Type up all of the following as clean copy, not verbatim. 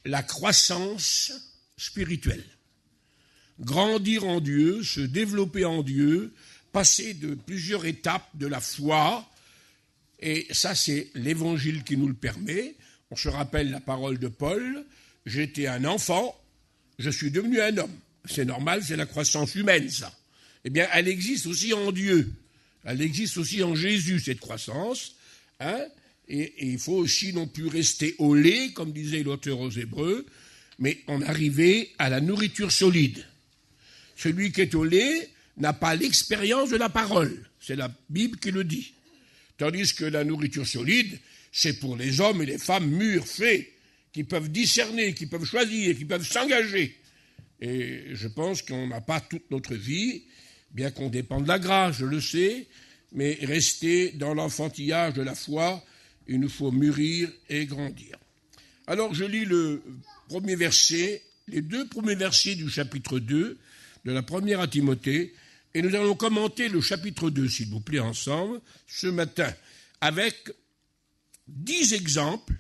la croissance spirituelle. Grandir en Dieu, se développer en Dieu, passer de plusieurs étapes de la foi, et ça c'est l'Évangile qui nous le permet. On se rappelle la parole de Paul, j'étais un enfant, je suis devenu un homme. C'est normal, c'est la croissance humaine ça. Eh bien, elle existe aussi en Dieu, elle existe aussi en Jésus cette croissance, et il faut aussi non plus rester au lait, comme disait l'auteur aux Hébreux, mais en arriver à la nourriture solide. Celui qui est au lait n'a pas l'expérience de la parole. C'est la Bible qui le dit. Tandis que la nourriture solide, c'est pour les hommes et les femmes mûrs, faits, qui peuvent discerner, qui peuvent choisir, qui peuvent s'engager. Et je pense qu'on n'a pas toute notre vie, bien qu'on dépend de la grâce, je le sais, mais rester dans l'enfantillage de la foi, il nous faut mûrir et grandir. Alors je lis le premier verset, les deux premiers versets du chapitre 2, de la première à Timothée, et nous allons commenter le chapitre 2, s'il vous plaît, ensemble, ce matin, avec 10 exemples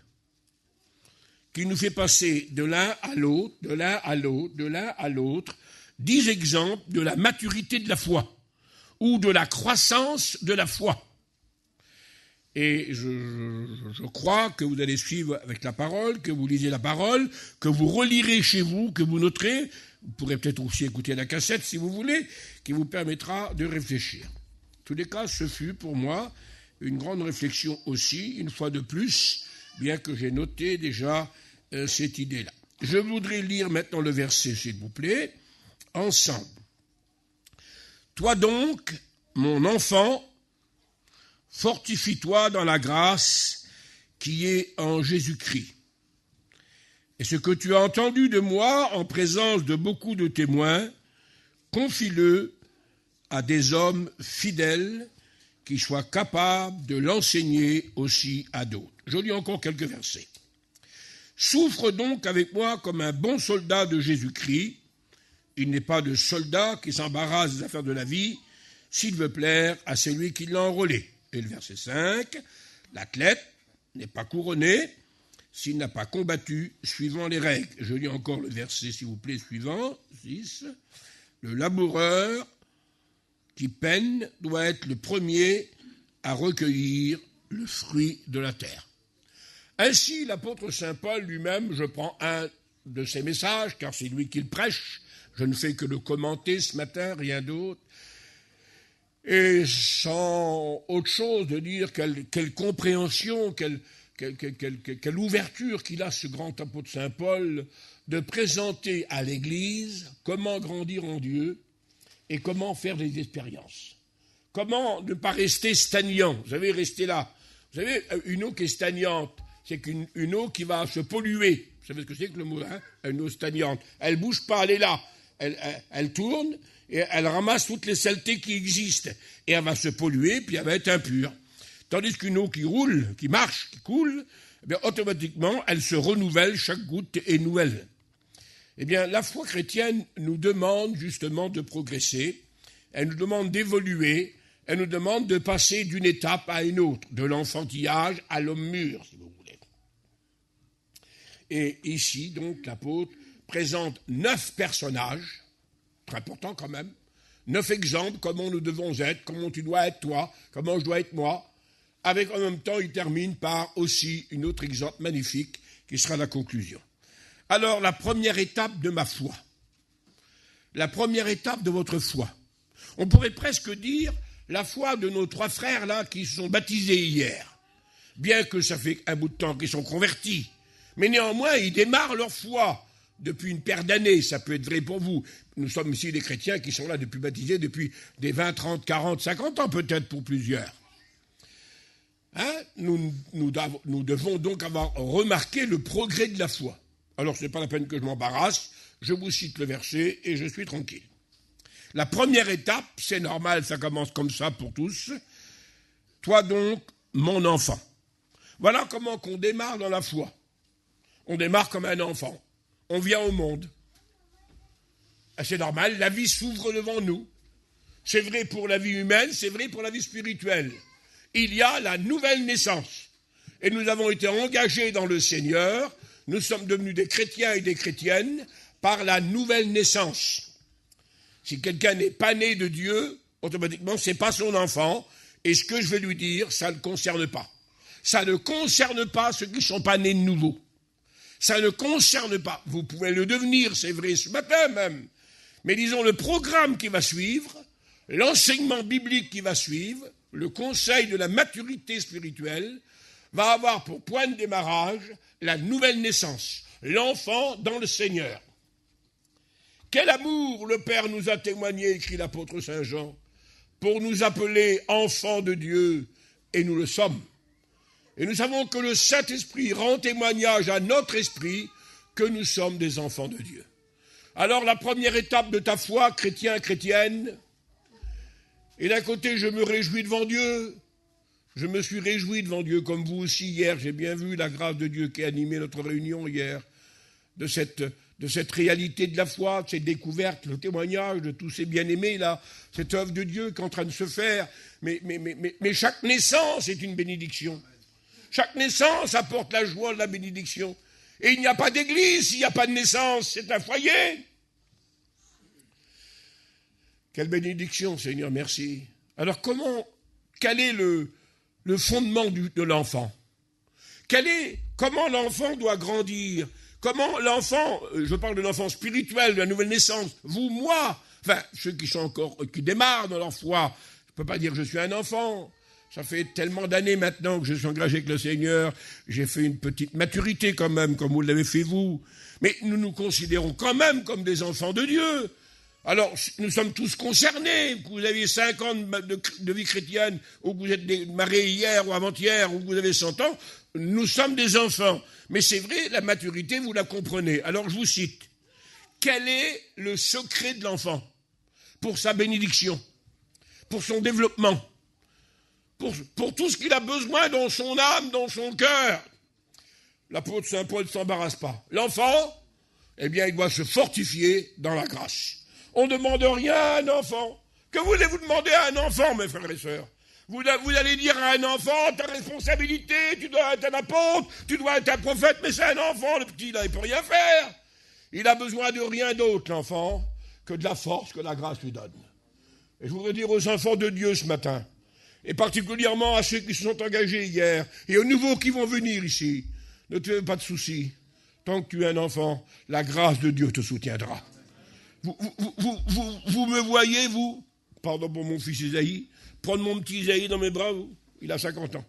qui nous fait passer de l'un à l'autre, de l'un à l'autre, de l'un à l'autre, 10 exemples de la maturité de la foi, ou de la croissance de la foi. Et je crois que vous allez suivre avec la parole, que vous lisez la parole, que vous relirez chez vous, que vous noterez. Vous pourrez peut-être aussi écouter la cassette si vous voulez, qui vous permettra de réfléchir. En tous les cas, ce fut pour moi une grande réflexion aussi, une fois de plus, bien que j'ai noté déjà cette idée-là. Je voudrais lire maintenant le verset, s'il vous plaît, ensemble. Toi donc, mon enfant, fortifie-toi dans la grâce qui est en Jésus-Christ. Et ce que tu as entendu de moi en présence de beaucoup de témoins, confie-le à des hommes fidèles qui soient capables de l'enseigner aussi à d'autres. Je lis encore quelques versets. Souffre donc avec moi comme un bon soldat de Jésus-Christ. Il n'est pas de soldat qui s'embarrasse des affaires de la vie s'il veut plaire à celui qui l'a enrôlé. Et le verset 5, l'athlète n'est pas couronné s'il n'a pas combattu suivant les règles. Je lis encore le verset, s'il vous plaît, suivant, 6. Le laboureur qui peine doit être le premier à recueillir le fruit de la terre. Ainsi, l'apôtre saint Paul lui-même, je prends un de ses messages, car c'est lui qui le prêche, je ne fais que le commenter ce matin, rien d'autre, et sans autre chose de dire quelle compréhension, quelle ouverture qu'il a, ce grand apôtre saint Paul, de présenter à l'Église comment grandir en Dieu et comment faire des expériences. Comment ne pas rester stagnant. Vous savez, rester là. Vous savez, une eau qui est stagnante, c'est une eau qui va se polluer. Vous savez ce que c'est que le mot, une eau stagnante. Elle ne bouge pas, elle est là. Elle tourne et elle ramasse toutes les saletés qui existent. Et elle va se polluer, puis elle va être impure. Tandis qu'une eau qui roule, qui marche, qui coule, eh bien, automatiquement, elle se renouvelle, chaque goutte est nouvelle. Eh bien, la foi chrétienne nous demande justement de progresser, elle nous demande d'évoluer, elle nous demande de passer d'une étape à une autre, de l'enfantillage à l'homme mûr, si vous voulez. Et ici, donc, l'apôtre présente 9 personnages, très importants quand même, 9 exemples, comment nous devons être, comment tu dois être toi, comment je dois être moi, avec en même temps, il termine par aussi une autre exemple magnifique qui sera la conclusion. Alors, la première étape de ma foi, la première étape de votre foi, on pourrait presque dire la foi de nos 3 frères là qui se sont baptisés hier, bien que ça fait un bout de temps qu'ils sont convertis, mais néanmoins, ils démarrent leur foi depuis une paire d'années, ça peut être vrai pour vous. Nous sommes ici des chrétiens qui sont là depuis baptisés depuis des 20, 30, 40, 50 ans peut-être pour plusieurs. Nous devons donc avoir remarqué le progrès de la foi. Alors, ce n'est pas la peine que je m'embarrasse, je vous cite le verset et je suis tranquille. La première étape, c'est normal, ça commence comme ça pour tous. Toi donc, mon enfant. Voilà comment qu'on démarre dans la foi. On démarre comme un enfant. On vient au monde. C'est normal, la vie s'ouvre devant nous. C'est vrai pour la vie humaine, c'est vrai pour la vie spirituelle. Il y a la nouvelle naissance. Et nous avons été engagés dans le Seigneur nous sommes devenus des chrétiens et des chrétiennes par la nouvelle naissance. Si quelqu'un n'est pas né de Dieu, automatiquement, ce n'est pas son enfant. Et ce que je vais lui dire, ça ne le concerne pas. Ça ne concerne pas ceux qui ne sont pas nés de nouveau. Ça ne concerne pas. Vous pouvez le devenir, c'est vrai, ce matin même. Mais disons, le programme qui va suivre, l'enseignement biblique qui va suivre, le conseil de la maturité spirituelle, va avoir pour point de démarrage la nouvelle naissance, l'enfant dans le Seigneur. Quel amour le Père nous a témoigné, écrit l'apôtre Saint Jean, pour nous appeler enfants de Dieu, et nous le sommes. Et nous savons que le Saint-Esprit rend témoignage à notre esprit que nous sommes des enfants de Dieu. Alors la première étape de ta foi, chrétien, chrétienne, et d'un côté je me réjouis devant Dieu, je me suis réjoui devant Dieu, comme vous aussi hier, j'ai bien vu la grâce de Dieu qui a animé notre réunion hier, de cette réalité de la foi, de cette découverte, le témoignage de tous ces bien-aimés, là, cette œuvre de Dieu qui est en train de se faire. Mais chaque naissance est une bénédiction. Chaque naissance apporte la joie de la bénédiction. Et il n'y a pas d'église s'il n'y a pas de naissance, c'est un foyer. Quelle bénédiction, Seigneur, merci. Alors quel est le fondement de l'enfant? Comment l'enfant doit grandir? Comment l'enfant, je parle de l'enfant spirituel, de la nouvelle naissance, vous, moi, enfin, ceux qui démarrent dans leur foi, je ne peux pas dire que je suis un enfant. Ça fait tellement d'années maintenant que je suis engagé avec le Seigneur, j'ai fait une petite maturité quand même, comme vous l'avez fait vous. Mais nous nous considérons quand même comme des enfants de Dieu. Alors, nous sommes tous concernés, que vous avez 5 ans de vie chrétienne, ou que vous êtes mariés hier ou avant-hier, ou que vous avez 100 ans, nous sommes des enfants. Mais c'est vrai, la maturité, vous la comprenez. Alors, je vous cite. Quel est le secret de l'enfant pour sa bénédiction, pour son développement, pour tout ce qu'il a besoin dans son âme, dans son cœur? L'apôtre Saint Paul ne s'embarrasse pas. L'enfant, eh bien, il doit se fortifier dans la grâce. On ne demande rien à un enfant. Que voulez-vous demander à un enfant, mes frères et sœurs? Vous allez dire à un enfant, ta responsabilité, tu dois être un apôtre, tu dois être un prophète, mais c'est un enfant, le petit, là, il ne peut rien faire. Il a besoin de rien d'autre, l'enfant, que de la force que la grâce lui donne. Et je voudrais dire aux enfants de Dieu ce matin, et particulièrement à ceux qui se sont engagés hier, et aux nouveaux qui vont venir ici, ne te fais pas de soucis. Tant que tu es un enfant, la grâce de Dieu te soutiendra. Vous me voyez, vous, pardon pour mon fils Isaïe, prendre mon petit Isaïe dans mes bras, vous, il a 50 ans.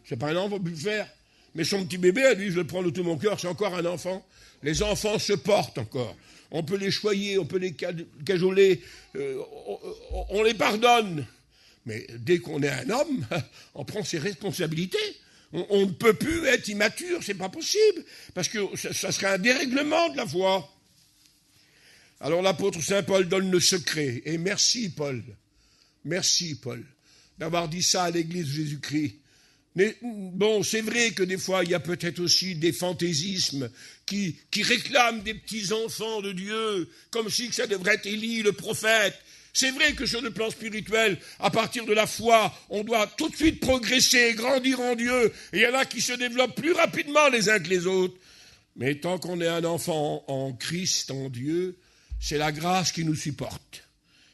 C'est pas un enfant, on peut plus le faire. Mais son petit bébé, à lui, je le prends de tout mon cœur, c'est encore un enfant. Les enfants se portent encore. On peut les choyer, on peut les cajoler, on les pardonne. Mais dès qu'on est un homme, on prend ses responsabilités. On ne peut plus être immature, c'est pas possible. Parce que ça serait un dérèglement de la foi. Alors l'apôtre Saint Paul donne le secret. Et merci Paul, d'avoir dit ça à l'église de Jésus-Christ. Mais bon, c'est vrai que des fois, il y a peut-être aussi des fantaisismes qui réclament des petits-enfants de Dieu, comme si ça devrait être Élie, le prophète. C'est vrai que sur le plan spirituel, à partir de la foi, on doit tout de suite progresser, grandir en Dieu. Et il y en a qui se développent plus rapidement les uns que les autres. Mais tant qu'on est un enfant en Christ, en Dieu, c'est la grâce qui nous supporte.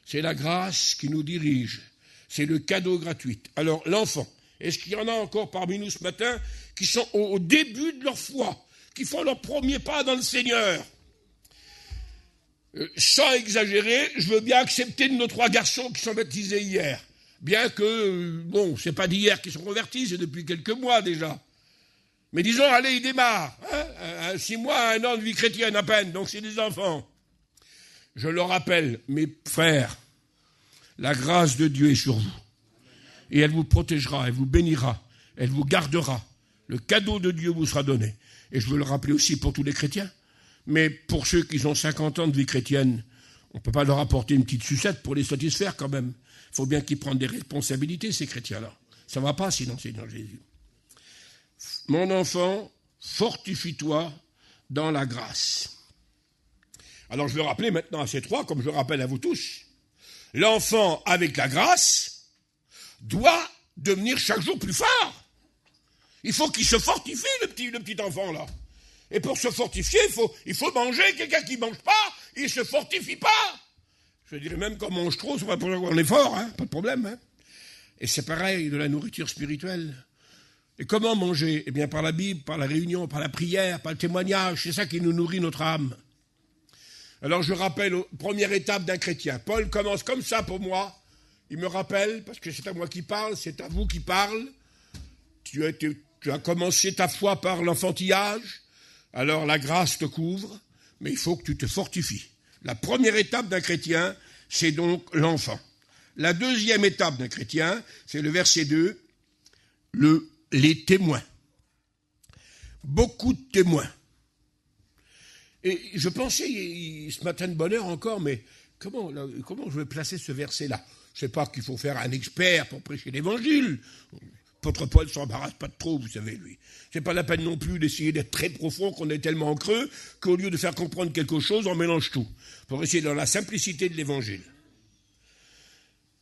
C'est la grâce qui nous dirige. C'est le cadeau gratuit. Alors, l'enfant, est-ce qu'il y en a encore parmi nous ce matin qui sont au début de leur foi, qui font leur premier pas dans le Seigneur? Sans exagérer, je veux bien accepter de nos 3 garçons qui sont baptisés hier. Bien que, bon, c'est pas d'hier qu'ils sont convertis, c'est depuis quelques mois déjà. Mais disons, allez, ils démarrent. 6 mois, 1 an de vie chrétienne à peine, donc c'est des enfants. Je leur rappelle, mes frères, la grâce de Dieu est sur vous. Et elle vous protégera, elle vous bénira, elle vous gardera. Le cadeau de Dieu vous sera donné. Et je veux le rappeler aussi pour tous les chrétiens. Mais pour ceux qui ont 50 ans de vie chrétienne, on ne peut pas leur apporter une petite sucette pour les satisfaire quand même. Il faut bien qu'ils prennent des responsabilités, ces chrétiens-là. Ça ne va pas sinon, Seigneur Jésus. Mon enfant, fortifie-toi dans la grâce. Alors je vais rappeler maintenant à ces 3, comme je rappelle à vous tous. L'enfant avec la grâce doit devenir chaque jour plus fort. Il faut qu'il se fortifie, le petit enfant là. Et pour se fortifier, il faut manger. Quelqu'un qui ne mange pas, il ne se fortifie pas. Je dirais même qu'on mange trop, c'est pas pour qu'on est fort, hein, pas de problème. Hein. Et c'est pareil de la nourriture spirituelle. Et comment manger? Eh bien par la Bible, par la réunion, par la prière, par le témoignage. C'est ça qui nous nourrit notre âme. Alors je rappelle, première étape d'un chrétien. Paul commence comme ça pour moi. Il me rappelle, parce que c'est à moi qui parle, c'est à vous qui parle. Tu as commencé ta foi par l'enfantillage. Alors la grâce te couvre, mais il faut que tu te fortifies. La première étape d'un chrétien, c'est donc l'enfant. La deuxième étape d'un chrétien, c'est le verset 2, les témoins. Beaucoup de témoins. Et je pensais ce matin de bonne heure encore, mais comment je vais placer ce verset-là? Je ne sais pas qu'il faut faire un expert pour prêcher l'évangile. L'apôtre Paul ne s'embarrasse pas de trop, vous savez, lui. C'est pas la peine non plus d'essayer d'être très profond, qu'on est tellement creux, qu'au lieu de faire comprendre quelque chose, on mélange tout. Pour essayer dans la simplicité de l'évangile.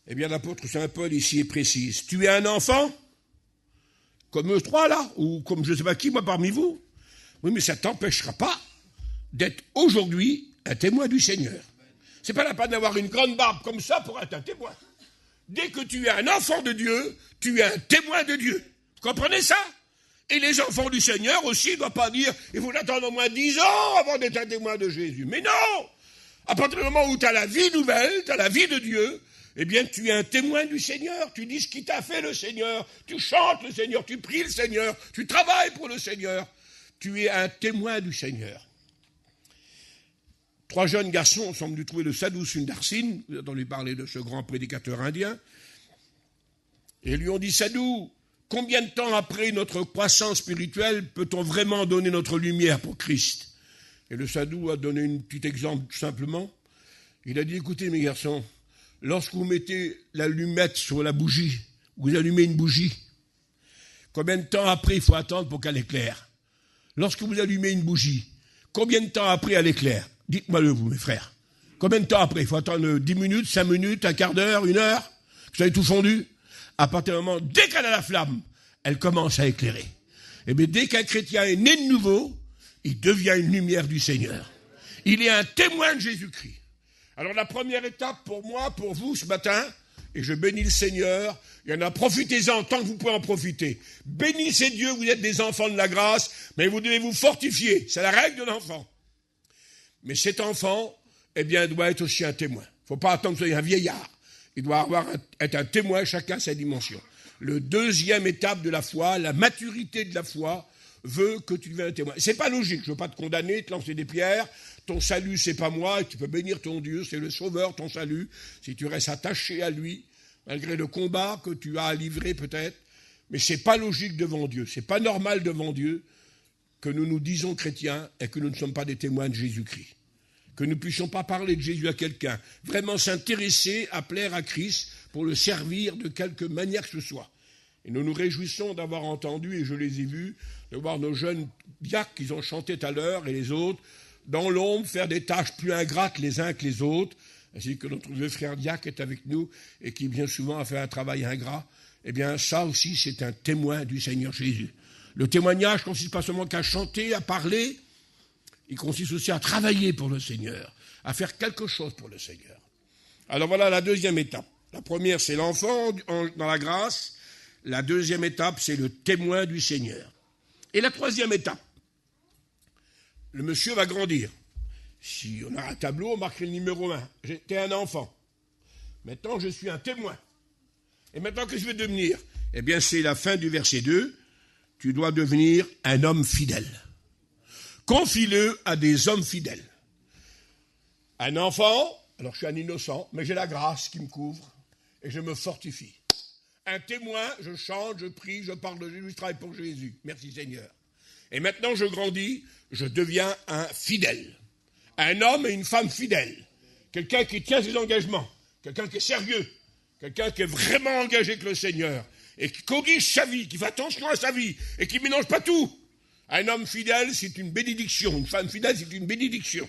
Eh bien, l'apôtre Saint Paul ici est précise. Tu es un enfant, comme eux trois là, ou comme je ne sais pas qui, moi parmi vous. Oui, mais ça ne t'empêchera pas d'être aujourd'hui un témoin du Seigneur. C'est pas la peine d'avoir une grande barbe comme ça pour être un témoin. Dès que tu es un enfant de Dieu, tu es un témoin de Dieu. Vous comprenez ça? Et les enfants du Seigneur aussi ne doivent pas dire il faut attendre au moins 10 ans avant d'être un témoin de Jésus. Mais non! À partir du moment où tu as la vie nouvelle, tu as la vie de Dieu, eh bien tu es un témoin du Seigneur. Tu dis ce qui t'a fait le Seigneur. Tu chantes le Seigneur, tu pries le Seigneur, tu travailles pour le Seigneur. Tu es un témoin du Seigneur. 3 jeunes garçons sont venus trouver le Sadhu Sundarsinh, vous avez entendu parler de ce grand prédicateur indien, et lui ont dit, Sadhu, combien de temps après notre croissance spirituelle peut-on vraiment donner notre lumière pour Christ? Et le Sadhu a donné un petit exemple tout simplement. Il a dit, écoutez mes garçons, lorsque vous mettez l'allumette sur la bougie, vous allumez une bougie, combien de temps après il faut attendre pour qu'elle éclaire? Lorsque vous allumez une bougie, combien de temps après elle éclaire? Dites-moi-le, vous, mes frères. Combien de temps après? Il faut attendre 10 minutes, 5 minutes, un quart d'heure, 1 heure? Que ça ait tout fondu? À partir du moment, dès qu'elle a la flamme, elle commence à éclairer. Et bien, dès qu'un chrétien est né de nouveau, il devient une lumière du Seigneur. Il est un témoin de Jésus-Christ. Alors, la première étape pour moi, pour vous, ce matin, et je bénis le Seigneur, il y en a, profitez-en tant que vous pouvez en profiter. Bénissez Dieu, vous êtes des enfants de la grâce, mais vous devez vous fortifier. C'est la règle de l'enfant. Mais cet enfant, eh bien, doit être aussi un témoin. Il ne faut pas attendre que ce soit un vieillard. Il doit être un témoin, chacun sa dimension. Le deuxième étape de la foi, la maturité de la foi, veut que tu deviennes un témoin. C'est pas logique, je ne veux pas te condamner, te lancer des pierres. Ton salut, c'est pas moi, et tu peux bénir ton Dieu, c'est le Sauveur, ton salut. Si tu restes attaché à lui, malgré le combat que tu as à livrer peut-être, mais c'est pas logique devant Dieu, c'est pas normal devant Dieu que nous nous disons chrétiens et que nous ne sommes pas des témoins de Jésus-Christ. Que nous ne puissions pas parler de Jésus à quelqu'un, vraiment s'intéresser à plaire à Christ pour le servir de quelque manière que ce soit. Et nous nous réjouissons d'avoir entendu, et je les ai vus, de voir nos jeunes diacres qu'ils ont chanté tout à l'heure et les autres, dans l'ombre, faire des tâches plus ingrates les uns que les autres, ainsi que notre vieux frère diacre est avec nous et qui bien souvent a fait un travail ingrat. Eh bien, ça aussi, c'est un témoin du Seigneur Jésus. Le témoignage ne consiste pas seulement qu'à chanter, à parler, il consiste aussi à travailler pour le Seigneur, à faire quelque chose pour le Seigneur. Alors voilà la deuxième étape. La première, c'est l'enfant dans la grâce. La deuxième étape, c'est le témoin du Seigneur. Et la troisième étape, le monsieur va grandir. Si on a un tableau, on marque le numéro 1. J'étais un enfant. Maintenant, je suis un témoin. Et maintenant, que je vais devenir? Eh bien, c'est la fin du verset 2. Tu dois devenir un homme fidèle. Confie-le à des hommes fidèles. Un enfant, alors je suis un innocent, mais j'ai la grâce qui me couvre et je me fortifie. Un témoin, je chante, je prie, je parle de Jésus, je travaille pour Jésus. Merci Seigneur. Et maintenant je grandis, je deviens un fidèle. Un homme et une femme fidèles. Quelqu'un qui tient ses engagements. Quelqu'un qui est sérieux. Quelqu'un qui est vraiment engagé avec le Seigneur. Et qui corrige sa vie, qui fait attention à sa vie. Et qui ne mélange pas tout. Un homme fidèle, c'est une bénédiction. Une femme fidèle, c'est une bénédiction.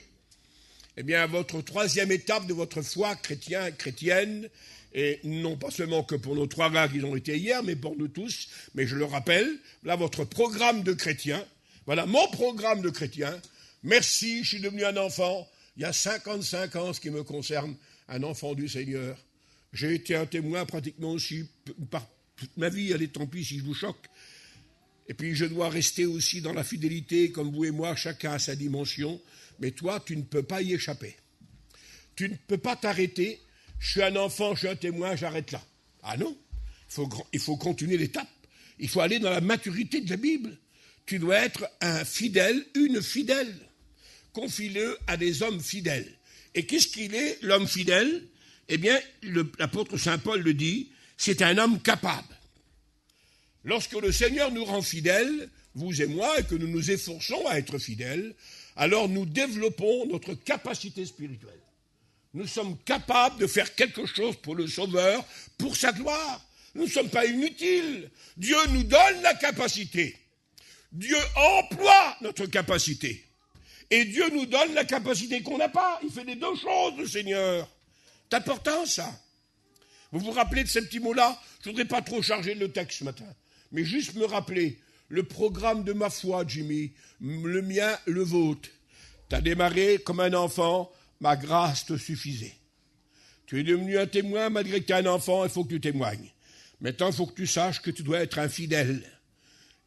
Eh bien, votre troisième étape de votre foi chrétien, chrétienne, et non pas seulement que pour nos 3 gars qui ont été hier, mais pour nous tous, mais je le rappelle, là, votre programme de chrétien, Voilà mon programme de chrétien. Merci, je suis devenu un enfant. Il y a 55 ans, ce qui me concerne, un enfant du Seigneur. J'ai été un témoin pratiquement aussi par toute ma vie. Allez, tant pis si je vous choque. Et puis je dois rester aussi dans la fidélité, comme vous et moi, chacun à sa dimension. Mais toi, tu ne peux pas y échapper. Tu ne peux pas t'arrêter. Je suis un enfant, je suis un témoin, j'arrête là. Ah non, il faut continuer l'étape. Il faut aller dans la maturité de la Bible. Tu dois être un fidèle, une fidèle. Confie-le à des hommes fidèles. Et qu'est-ce qu'il est, l'homme fidèle ? Eh bien, l'apôtre Saint Paul le dit, c'est un homme capable. Lorsque le Seigneur nous rend fidèles, vous et moi, et que nous nous efforçons à être fidèles, alors nous développons notre capacité spirituelle. Nous sommes capables de faire quelque chose pour le Sauveur, pour sa gloire. Nous ne sommes pas inutiles. Dieu nous donne la capacité. Dieu emploie notre capacité. Et Dieu nous donne la capacité qu'on n'a pas. Il fait les deux choses, le Seigneur. C'est important, ça. Vous vous rappelez de ces petits mots-là ? Je ne voudrais pas trop charger le texte ce matin, mais juste me rappeler le programme de ma foi, Jimmy, le mien, le vôtre. Tu as démarré comme un enfant, ma grâce te suffisait. Tu es devenu un témoin, malgré que tu es un enfant, il faut que tu témoignes. Maintenant, il faut que tu saches que tu dois être un fidèle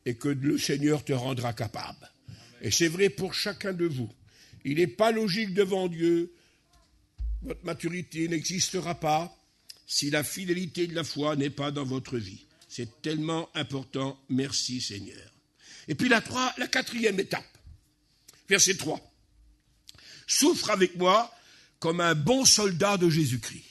et que le Seigneur te rendra capable. Et c'est vrai pour chacun de vous. Il n'est pas logique devant Dieu. Votre maturité n'existera pas si la fidélité de la foi n'est pas dans votre vie. C'est tellement important. Merci Seigneur. Et puis la quatrième étape. Verset 3. Souffre avec moi comme un bon soldat de Jésus-Christ.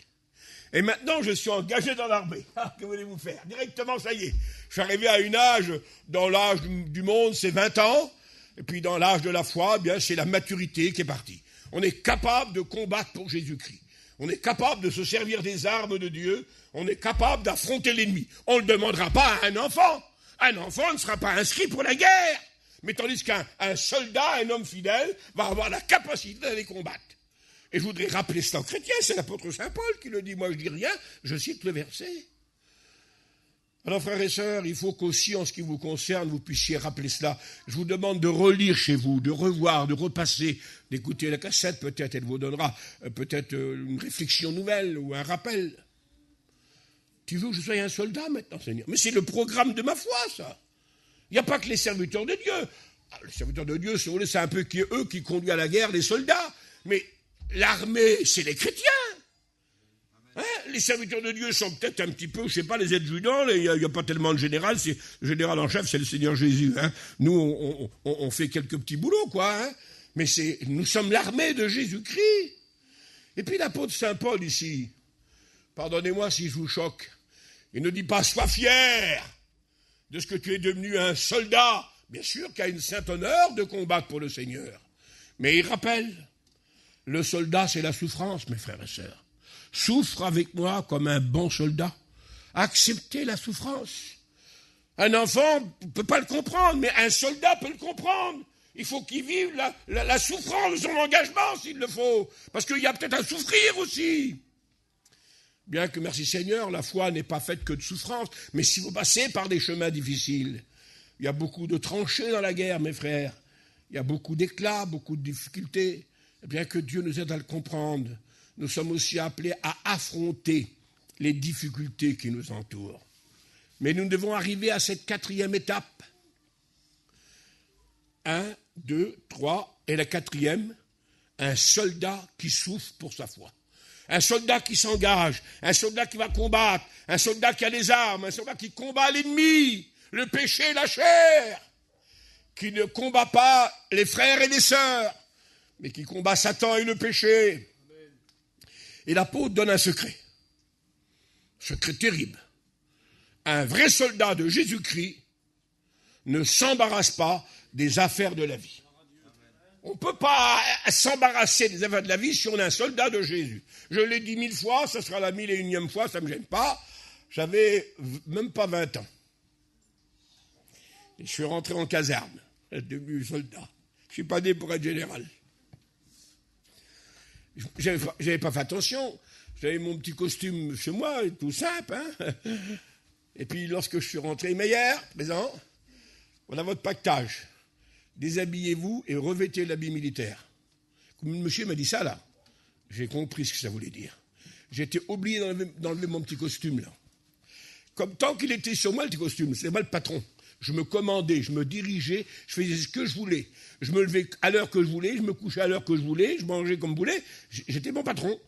Et maintenant, je suis engagé dans l'armée. Ah, que voulez-vous faire ? Directement, ça y est. Je suis arrivé à un âge, dans l'âge du monde, c'est 20 ans. Et puis dans l'âge de la foi, eh bien, c'est la maturité qui est partie. On est capable de combattre pour Jésus-Christ. On est capable de se servir des armes de Dieu. On est capable d'affronter l'ennemi. On ne le demandera pas à un enfant. Un enfant ne sera pas inscrit pour la guerre. Mais tandis qu'un soldat, un homme fidèle, va avoir la capacité d'aller combattre. Et je voudrais rappeler cela aux chrétiens. C'est l'apôtre Saint Paul qui le dit. Moi, je dis rien. Je cite le verset. Alors, frères et sœurs, il faut qu'aussi, en ce qui vous concerne, vous puissiez rappeler cela. Je vous demande de relire chez vous, de revoir, de repasser, d'écouter la cassette, peut-être, elle vous donnera peut-être une réflexion nouvelle ou un rappel. Tu veux que je sois un soldat maintenant, Seigneur ? Mais c'est le programme de ma foi, ça. Il n'y a pas que les serviteurs de Dieu. Les serviteurs de Dieu, c'est un peu eux qui conduisent à la guerre, les soldats. Mais l'armée, c'est les chrétiens. Hein, les serviteurs de Dieu sont peut-être un petit peu, je ne sais pas, les adjudants, il n'y a pas tellement de général, le général en chef, c'est le Seigneur Jésus. Hein. Nous, on fait quelques petits boulots, quoi. Hein. Mais nous sommes l'armée de Jésus-Christ. Et puis l'apôtre Saint Paul ici, pardonnez-moi si je vous choque, il ne dit pas « sois fier de ce que tu es devenu un soldat ». Bien sûr qu'il y a une sainte honneur de combattre pour le Seigneur. Mais il rappelle, le soldat, c'est la souffrance, mes frères et sœurs. Souffre avec moi comme un bon soldat. Acceptez la souffrance. Un enfant ne peut pas le comprendre, mais un soldat peut le comprendre. Il faut qu'il vive la souffrance de son engagement, s'il le faut. Parce qu'il y a peut-être à souffrir aussi. Bien que, merci Seigneur, la foi n'est pas faite que de souffrance, mais si vous passez par des chemins difficiles, il y a beaucoup de tranchées dans la guerre, mes frères. Il y a beaucoup d'éclats, beaucoup de difficultés. Et bien que Dieu nous aide à le comprendre, nous sommes aussi appelés à affronter les difficultés qui nous entourent. Mais nous devons arriver à cette quatrième étape. 1, 2, 3, et la quatrième, un soldat qui souffre pour sa foi. Un soldat qui s'engage, un soldat qui va combattre, un soldat qui a des armes, un soldat qui combat l'ennemi, le péché et la chair, qui ne combat pas les frères et les sœurs, mais qui combat Satan et le péché. Et l'apôtre donne un secret terrible. Un vrai soldat de Jésus-Christ ne s'embarrasse pas des affaires de la vie. On ne peut pas s'embarrasser des affaires de la vie si on est un soldat de Jésus. Je l'ai dit 1000 fois, ce sera la 1001e fois, ça ne me gêne pas. J'avais même pas 20 ans. Et je suis rentré en caserne, devenu soldat. Je ne suis pas né pour être général. J'avais pas fait attention. J'avais mon petit costume chez moi, tout simple. Hein. Et puis, lorsque je suis rentré, Meyer, présent, voilà votre pactage. déshabillez-vous et revêtez l'habit militaire. Comme le monsieur m'a dit ça, là, j'ai compris ce que ça voulait dire. J'étais obligé d'enlever mon petit costume, là. Comme tant qu'il était sur moi, le petit costume, c'est moi le patron. Je me commandais, je me dirigeais, je faisais ce que je voulais. Je me levais à l'heure que je voulais, je me couchais à l'heure que je voulais, je mangeais comme je voulais. J'étais mon patron.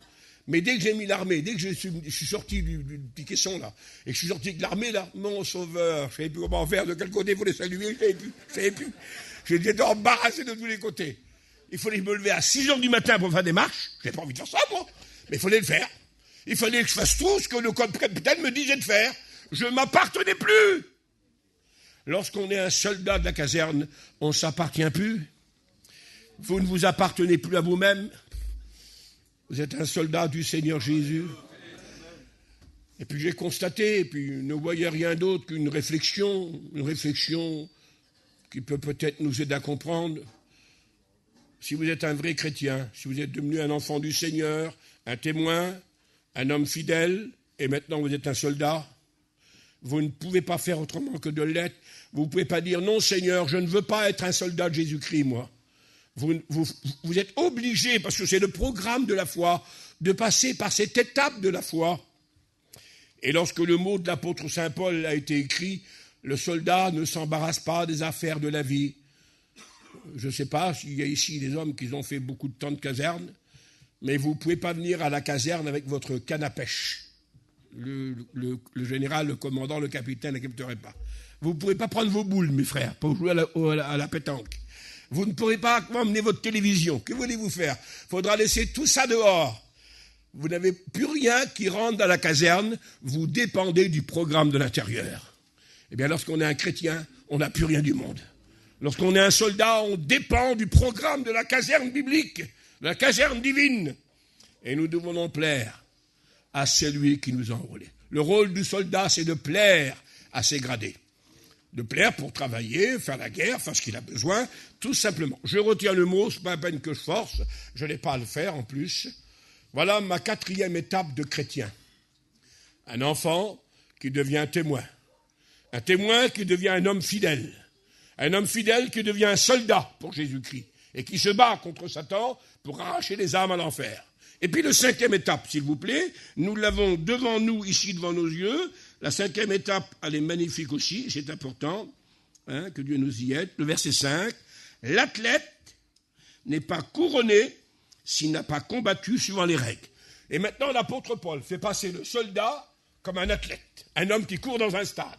Mais dès que j'ai mis l'armée, dès que je suis sorti du petit caisson, là, et que je suis sorti de l'armée, là, mon sauveur, je ne savais plus comment faire, de quel côté il fallait saluer, je ne savais plus. J'étais embarrassé de tous les côtés. Il fallait me lever à 6h du matin pour faire des marches. Je n'avais pas envie de faire ça, moi. Mais il fallait le faire. Il fallait que je fasse tout ce que le capitaine me disait de faire. Je ne m'appartenais plus. Lorsqu'on est un soldat de la caserne, on ne s'appartient plus. Vous ne vous appartenez plus à vous-même. Vous êtes un soldat du Seigneur Jésus. Et puis j'ai constaté, et puis ne voyez rien d'autre qu'une réflexion qui peut peut-être nous aider à comprendre. Si vous êtes un vrai chrétien, si vous êtes devenu un enfant du Seigneur, un témoin, un homme fidèle, et maintenant vous êtes un soldat, vous ne pouvez pas faire autrement que de l'être. Vous ne pouvez pas dire « Non, Seigneur, je ne veux pas être un soldat de Jésus-Christ, moi ». Vous êtes obligé, parce que c'est le programme de la foi, de passer par cette étape de la foi. Et lorsque le mot de l'apôtre Saint Paul a été écrit, le soldat ne s'embarrasse pas des affaires de la vie. Je ne sais pas s'il y a ici des hommes qui ont fait beaucoup de temps de caserne, mais vous ne pouvez pas venir à la caserne avec votre canne à pêche. Le général, le commandant, le capitaine n'accepterait pas. Vous ne pourrez pas prendre vos boules, mes frères, pour jouer à la pétanque. Vous ne pourrez pas emmener votre télévision. Que voulez-vous faire? Il faudra laisser tout ça dehors. Vous n'avez plus rien qui rentre dans la caserne. Vous dépendez du programme de l'intérieur. Eh bien, lorsqu'on est un chrétien, on n'a plus rien du monde. Lorsqu'on est un soldat, on dépend du programme de la caserne biblique, de la caserne divine. Et nous devons plaire à celui qui nous a enrôlés. Le rôle du soldat, c'est de plaire à ses gradés. De plaire pour travailler, faire la guerre, faire ce qu'il a besoin, tout simplement. Je retiens le mot, c'est pas la peine que je force, je n'ai pas à le faire en plus. Voilà ma 4e étape de chrétien. Un enfant qui devient témoin. Un témoin qui devient un homme fidèle. Un homme fidèle qui devient un soldat pour Jésus-Christ et qui se bat contre Satan pour arracher les âmes à l'enfer. Et puis la 5e étape, s'il vous plaît, nous l'avons devant nous, ici devant nos yeux. La 5e étape, elle est magnifique aussi, c'est important, que Dieu nous y aide. Le verset 5, l'athlète n'est pas couronné s'il n'a pas combattu suivant les règles. Et maintenant, l'apôtre Paul fait passer le soldat comme un athlète, un homme qui court dans un stade,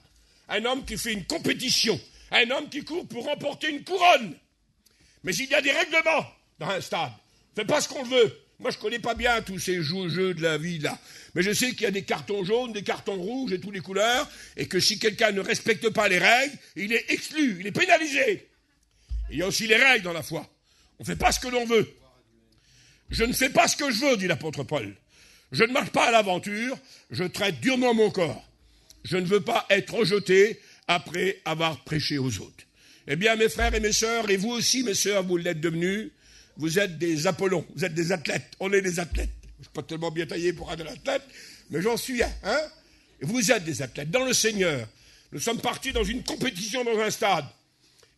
un homme qui fait une compétition, un homme qui court pour remporter une couronne. Mais il y a des règlements dans un stade. On ne fait pas ce qu'on veut. Moi, je ne connais pas bien tous ces jeux de la vie, là. Mais je sais qu'il y a des cartons jaunes, des cartons rouges et toutes les couleurs, et que si quelqu'un ne respecte pas les règles, il est exclu, il est pénalisé. Il y a aussi les règles dans la foi. On ne fait pas ce que l'on veut. Je ne fais pas ce que je veux, dit l'apôtre Paul. Je ne marche pas à l'aventure, je traite durement mon corps. Je ne veux pas être rejeté après avoir prêché aux autres. Eh bien, mes frères et mes sœurs, et vous aussi, mes sœurs, vous l'êtes devenus, vous êtes des Apollons, vous êtes des athlètes. On est des athlètes. Je ne suis pas tellement bien taillé pour être un athlète, mais j'en suis un. Hein? Vous êtes des athlètes. Dans le Seigneur, nous sommes partis dans une compétition dans un stade.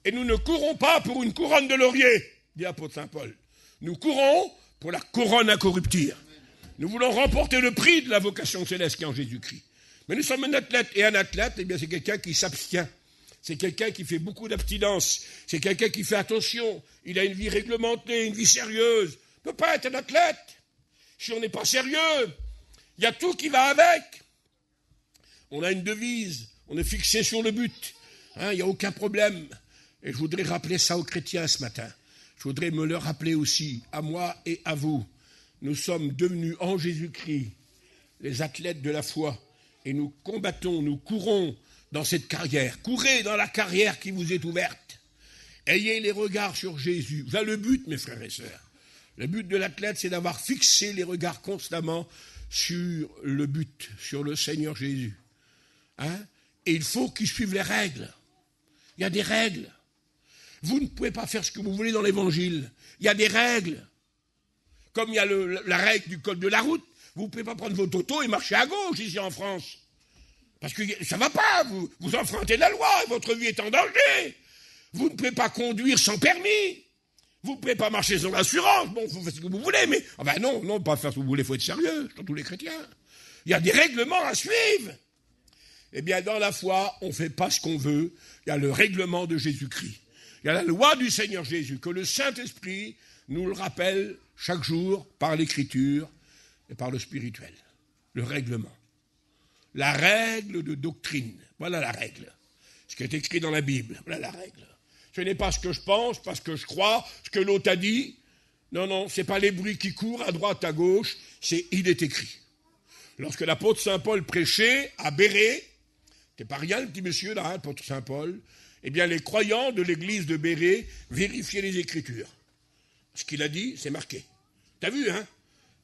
Et nous ne courons pas pour une couronne de laurier, dit l'apôtre Saint Paul. Nous courons pour la couronne incorruptible. Nous voulons remporter le prix de la vocation céleste qui est en Jésus-Christ. Mais nous sommes un athlète. Et un athlète, eh bien, c'est quelqu'un qui s'abstient. C'est quelqu'un qui fait beaucoup d'abstinence. C'est quelqu'un qui fait attention. Il a une vie réglementée, une vie sérieuse. On ne peut pas être un athlète si on n'est pas sérieux. Il y a tout qui va avec. On a une devise. On est fixé sur le but. Il n'y a aucun problème. Et je voudrais rappeler ça aux chrétiens ce matin. Je voudrais me le rappeler aussi, à moi et à vous. Nous sommes devenus en Jésus-Christ les athlètes de la foi. Et nous combattons, nous courons dans cette carrière. Courez dans la carrière qui vous est ouverte. Ayez les regards sur Jésus. Voilà le but, mes frères et sœurs. Le but de l'athlète, c'est d'avoir fixé les regards constamment sur le but, sur le Seigneur Jésus. Et il faut qu'il suive les règles. Il y a des règles. Vous ne pouvez pas faire ce que vous voulez dans l'évangile. Il y a des règles. Comme il y a la règle du code de la route, vous ne pouvez pas prendre votre auto et marcher à gauche ici en France. Parce que ça ne va pas, vous enfreintez la loi, votre vie est en danger. Vous ne pouvez pas conduire sans permis. Vous ne pouvez pas marcher sans assurance. Bon, vous faites ce que vous voulez, mais... Enfin non, pas faire ce que vous voulez, il faut être sérieux, surtout les chrétiens. Il y a des règlements à suivre. Eh bien, dans la foi, on ne fait pas ce qu'on veut. Il y a le règlement de Jésus-Christ. Il y a la loi du Seigneur Jésus, que le Saint-Esprit nous le rappelle chaque jour par l'Écriture et par le spirituel. Le règlement. La règle de doctrine. Voilà la règle. Ce qui est écrit dans la Bible. Voilà la règle. Ce n'est pas ce que je pense, pas ce que je crois, ce que l'autre a dit. Non, ce n'est pas les bruits qui courent à droite, à gauche. Il est écrit. Lorsque l'apôtre Saint Paul prêchait à Bérée, c'est pas rien le petit monsieur là, l'apôtre Saint Paul, eh bien les croyants de l'église de Bérée vérifiaient les Écritures. Ce qu'il a dit, c'est marqué. T'as vu, hein?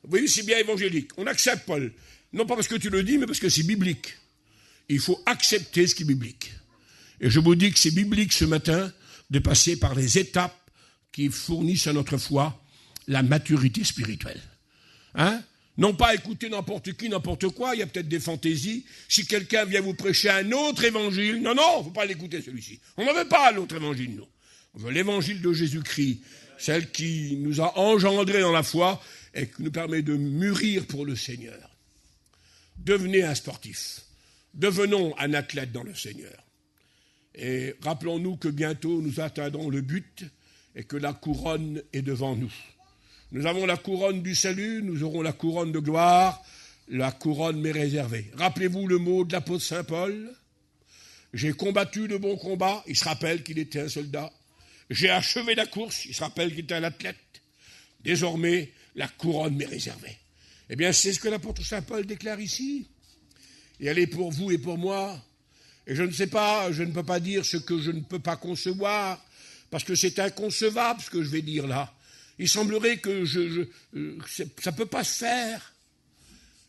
Oui, c'est bien évangélique. On accepte Paul. Non pas parce que tu le dis, mais parce que c'est biblique. Il faut accepter ce qui est biblique. Et je vous dis que c'est biblique ce matin de passer par les étapes qui fournissent à notre foi la maturité spirituelle. Hein? Non pas écouter n'importe qui, n'importe quoi, il y a peut-être des fantaisies. Si quelqu'un vient vous prêcher un autre évangile, non, il ne faut pas l'écouter celui-ci. On n'en veut pas l'autre évangile, nous. On veut l'évangile de Jésus-Christ, celle qui nous a engendrés dans la foi et qui nous permet de mûrir pour le Seigneur. Devenez un sportif. Devenons un athlète dans le Seigneur. Et rappelons-nous que bientôt nous atteindrons le but et que la couronne est devant nous. Nous avons la couronne du salut, nous aurons la couronne de gloire, la couronne m'est réservée. Rappelez-vous le mot de l'apôtre Saint Paul. J'ai combattu le bon combat, il se rappelle qu'il était un soldat. J'ai achevé la course, il se rappelle qu'il était un athlète. Désormais, la couronne m'est réservée. Eh bien, c'est ce que l'apôtre Saint Paul déclare ici. Et elle est pour vous et pour moi. Et je ne sais pas, je ne peux pas dire ce que je ne peux pas concevoir, parce que c'est inconcevable ce que je vais dire là. Il semblerait que ça ne peut pas se faire.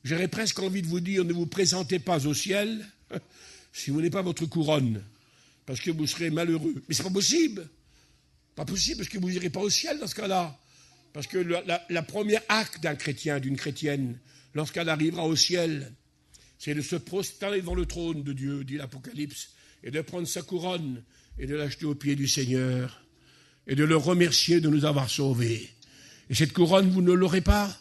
J'aurais presque envie de vous dire, ne vous présentez pas au ciel si vous n'avez pas votre couronne, parce que vous serez malheureux. Mais ce n'est pas possible. Pas possible, parce que vous n'irez pas au ciel dans ce cas-là. Parce que la première acte d'un chrétien, d'une chrétienne, lorsqu'elle arrivera au ciel, c'est de se prosterner devant le trône de Dieu, dit l'Apocalypse, et de prendre sa couronne et de l'acheter aux pieds du Seigneur, et de le remercier de nous avoir sauvés. Et cette couronne, vous ne l'aurez pas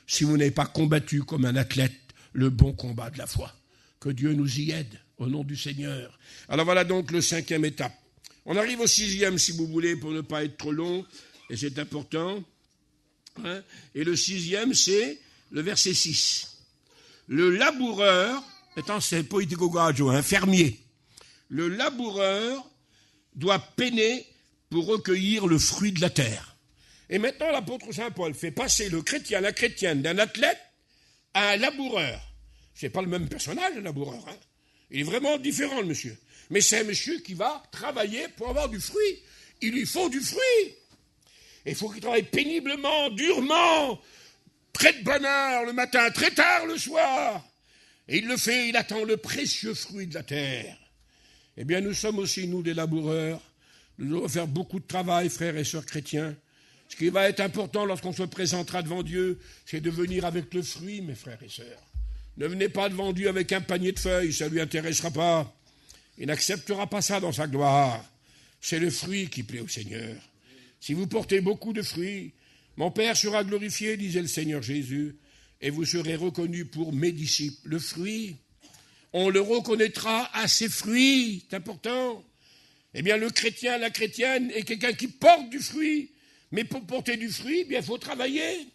si vous n'avez pas combattu comme un athlète le bon combat de la foi. Que Dieu nous y aide, au nom du Seigneur. Alors voilà donc le 5e étape. On arrive au 6e, si vous voulez, pour ne pas être trop long, et c'est important. Hein? Et le 6e, c'est le verset 6. Le laboureur, c'est poético-gaggio, un fermier. Le laboureur doit peiner pour recueillir le fruit de la terre. Et maintenant, l'apôtre Saint Paul fait passer le chrétien, la chrétienne, d'un athlète à un laboureur. Ce n'est pas le même personnage, le laboureur. Hein. Il est vraiment différent, le monsieur. Mais c'est un monsieur qui va travailler pour avoir du fruit. Il lui faut du fruit. Et il faut qu'il travaille péniblement, durement, très de bonne heure le matin, très tard le soir. Et il le fait, il attend le précieux fruit de la terre. Eh bien, nous sommes aussi, nous, des laboureurs. Nous devons faire beaucoup de travail, frères et sœurs chrétiens. Ce qui va être important lorsqu'on se présentera devant Dieu, c'est de venir avec le fruit, mes frères et sœurs. Ne venez pas devant Dieu avec un panier de feuilles, ça ne lui intéressera pas. Il n'acceptera pas ça dans sa gloire. C'est le fruit qui plaît au Seigneur. Si vous portez beaucoup de fruits, mon Père sera glorifié, disait le Seigneur Jésus, et vous serez reconnus pour mes disciples. Le fruit, on le reconnaîtra à ses fruits, c'est important. Eh bien, le chrétien, la chrétienne est quelqu'un qui porte du fruit. Mais pour porter du fruit, eh bien, il faut travailler.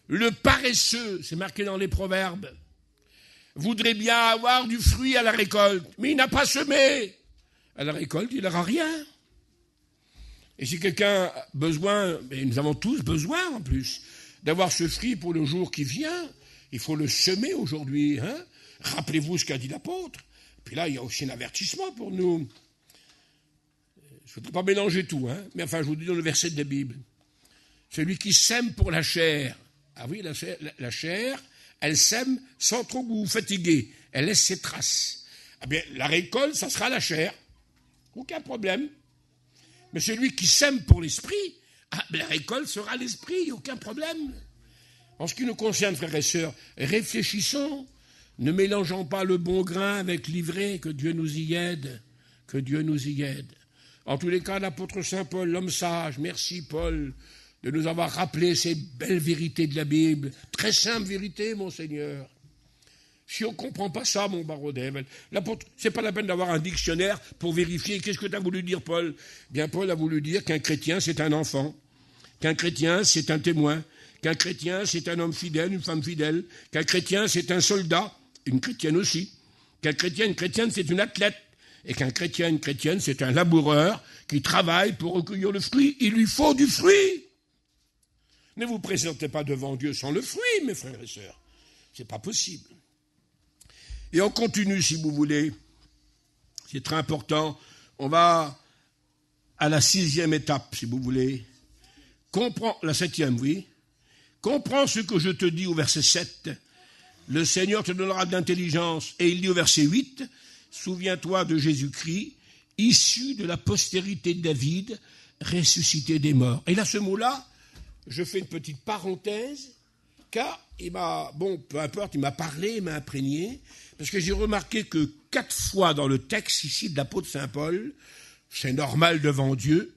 Le paresseux, c'est marqué dans les Proverbes, voudrait bien avoir du fruit à la récolte, mais il n'a pas semé. À la récolte, il n'aura rien. Et si quelqu'un a besoin, et nous avons tous besoin en plus, d'avoir ce fruit pour le jour qui vient, il faut le semer aujourd'hui. Hein. Rappelez-vous ce qu'a dit l'apôtre. Puis là, il y a aussi un avertissement pour nous. Je ne voudrais pas mélanger tout, hein, mais enfin, je vous dis dans le verset de la Bible. Celui qui sème pour la chair. Ah oui, la chair, elle sème sans trop goût, fatiguée. Elle laisse ses traces. Ah bien, la récolte, ça sera la chair. Aucun problème. Mais celui qui sème pour l'esprit, la récolte sera l'esprit, aucun problème. En ce qui nous concerne, frères et sœurs, réfléchissons. Ne mélangeons pas le bon grain avec l'ivraie, que Dieu nous y aide, que Dieu nous y aide. En tous les cas, l'apôtre Saint Paul, l'homme sage, merci Paul de nous avoir rappelé ces belles vérités de la Bible. Très simple vérité, mon Seigneur. Si on ne comprend pas ça, mon Barodève, c'est pas la peine d'avoir un dictionnaire pour vérifier. Qu'est-ce que tu as voulu dire, Paul? Bien, Paul a voulu dire qu'un chrétien, c'est un enfant, qu'un chrétien, c'est un témoin, qu'un chrétien, c'est un homme fidèle, une femme fidèle, qu'un chrétien, c'est un soldat, une chrétienne aussi, qu'un chrétien, une chrétienne, c'est une athlète, et qu'un chrétien, une chrétienne, c'est un laboureur qui travaille pour recueillir le fruit. Il lui faut du fruit. Ne vous présentez pas devant Dieu sans le fruit, mes frères et sœurs. C'est pas possible. Et on continue, si vous voulez. C'est très important. On va à la 6e étape, si vous voulez. Comprends, la 7e, oui. Comprends ce que je te dis au verset 7. Le Seigneur te donnera de l'intelligence. Et il dit au verset 8, souviens-toi de Jésus-Christ, issu de la postérité de David, ressuscité des morts. Et là, ce mot-là, je fais une petite parenthèse, car il m'a, peu importe, il m'a parlé, il m'a imprégné, parce que j'ai remarqué que 4 fois dans le texte ici de l'apôtre Saint Paul, c'est normal devant Dieu,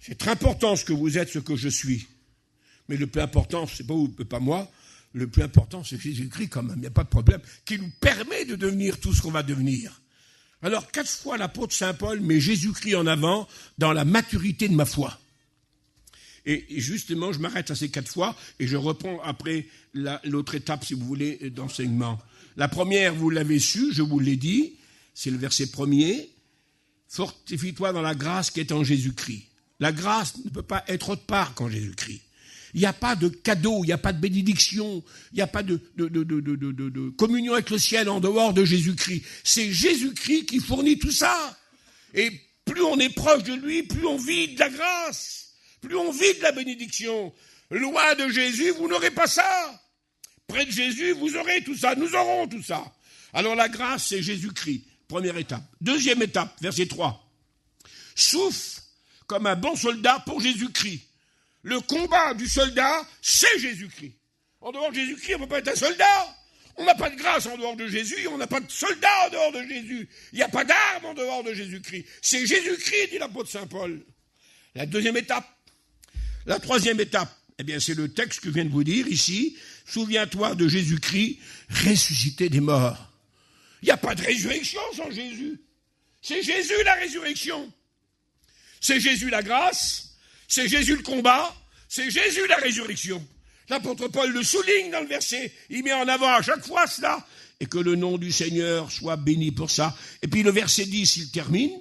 c'est très important ce que vous êtes, ce que je suis. Mais le plus important, c'est pas vous, pas moi, le plus important, c'est Jésus-Christ quand même, il n'y a pas de problème, qui nous permet de devenir tout ce qu'on va devenir. Alors, 4 fois l'apôtre Saint Paul met Jésus-Christ en avant dans la maturité de ma foi. Et justement, je m'arrête à ces 4 fois et je reprends après l'autre étape, si vous voulez, d'enseignement. La première, vous l'avez su, je vous l'ai dit, c'est le verset 1er. Fortifie-toi dans la grâce qui est en Jésus-Christ. La grâce ne peut pas être autre part qu'en Jésus-Christ. Il n'y a pas de cadeau, il n'y a pas de bénédiction, il n'y a pas de communion avec le ciel en dehors de Jésus-Christ. C'est Jésus-Christ qui fournit tout ça. Et plus on est proche de lui, plus on vit de la grâce. Plus on vit de la bénédiction. Loin de Jésus, vous n'aurez pas ça. Près de Jésus, vous aurez tout ça. Nous aurons tout ça. Alors la grâce, c'est Jésus-Christ. Première étape. Deuxième étape, verset 3. Souffre comme un bon soldat pour Jésus-Christ. Le combat du soldat, c'est Jésus-Christ. En dehors de Jésus-Christ, on ne peut pas être un soldat. On n'a pas de grâce en dehors de Jésus, on n'a pas de soldat en dehors de Jésus. Il n'y a pas d'arme en dehors de Jésus-Christ. C'est Jésus-Christ, dit l'apôtre Saint Paul. La deuxième étape. La troisième étape, eh bien, c'est le texte que je viens de vous dire ici. Souviens-toi de Jésus-Christ, ressuscité des morts. Il n'y a pas de résurrection sans Jésus. C'est Jésus la résurrection. C'est Jésus la grâce. C'est Jésus le combat. C'est Jésus la résurrection. L'apôtre Paul le souligne dans le verset. Il met en avant à chaque fois cela. Et que le nom du Seigneur soit béni pour ça. Et puis le verset 10, il termine.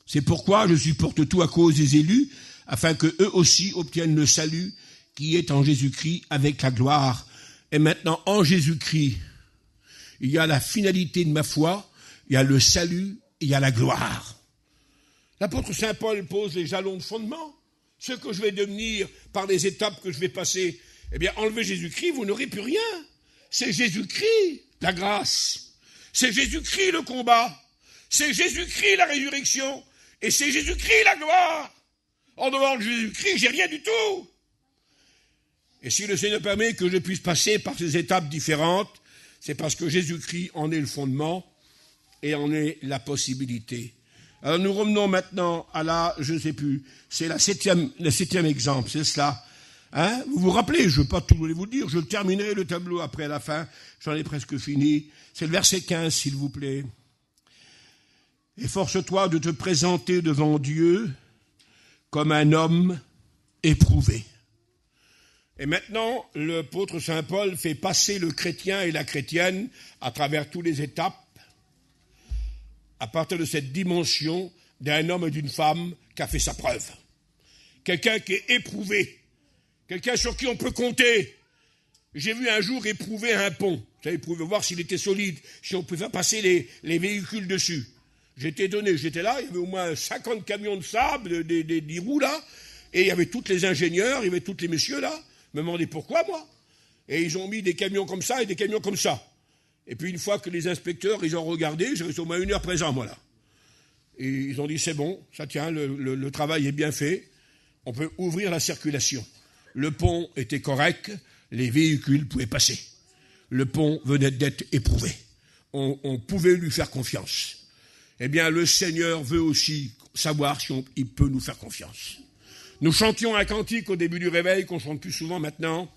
C'est pourquoi je supporte tout à cause des élus, afin que eux aussi obtiennent le salut qui est en Jésus-Christ avec la gloire. Et maintenant, en Jésus-Christ, il y a la finalité de ma foi, il y a le salut, il y a la gloire. L'apôtre Saint Paul pose les jalons de fondement. Ce que je vais devenir par les étapes que je vais passer, eh bien, enlevez Jésus-Christ, vous n'aurez plus rien. C'est Jésus-Christ, la grâce. C'est Jésus-Christ, le combat. C'est Jésus-Christ, la résurrection. Et c'est Jésus-Christ la gloire. En dehors de Jésus-Christ, j'ai rien du tout. Et si le Seigneur permet que je puisse passer par ces étapes différentes, c'est parce que Jésus-Christ en est le fondement et en est la possibilité. Alors nous revenons maintenant à je ne sais plus, c'est le septième exemple, c'est cela. Vous vous rappelez, je ne veux pas tout vous dire, je terminerai le tableau après à la fin, j'en ai presque fini. C'est le verset 15, s'il vous plaît. Efforce-toi de te présenter devant Dieu comme un homme éprouvé. Et maintenant, l'apôtre Saint Paul fait passer le chrétien et la chrétienne à travers toutes les étapes, à partir de cette dimension d'un homme et d'une femme qui a fait sa preuve. Quelqu'un qui est éprouvé, quelqu'un sur qui on peut compter. J'ai vu un jour éprouver un pont. Vous savez, éprouver, voir s'il était solide, si on pouvait faire passer les véhicules dessus. J'étais étonné, j'étais là, il y avait au moins 50 camions de sable, des roues là, et il y avait tous les ingénieurs, il y avait tous les messieurs là. Je me demandais pourquoi, moi. Et ils ont mis des camions comme ça et des camions comme ça. Et puis une fois que les inspecteurs, ils ont regardé, j'ai resté au moins 1 heure présent, moi là. Et ils ont dit, c'est bon, ça tient, le travail est bien fait, on peut ouvrir la circulation. Le pont était correct, les véhicules pouvaient passer. Le pont venait d'être éprouvé. On pouvait lui faire confiance. eh bien le Seigneur veut aussi savoir si il peut nous faire confiance. Nous chantions un cantique au début du réveil, qu'on chante plus souvent maintenant.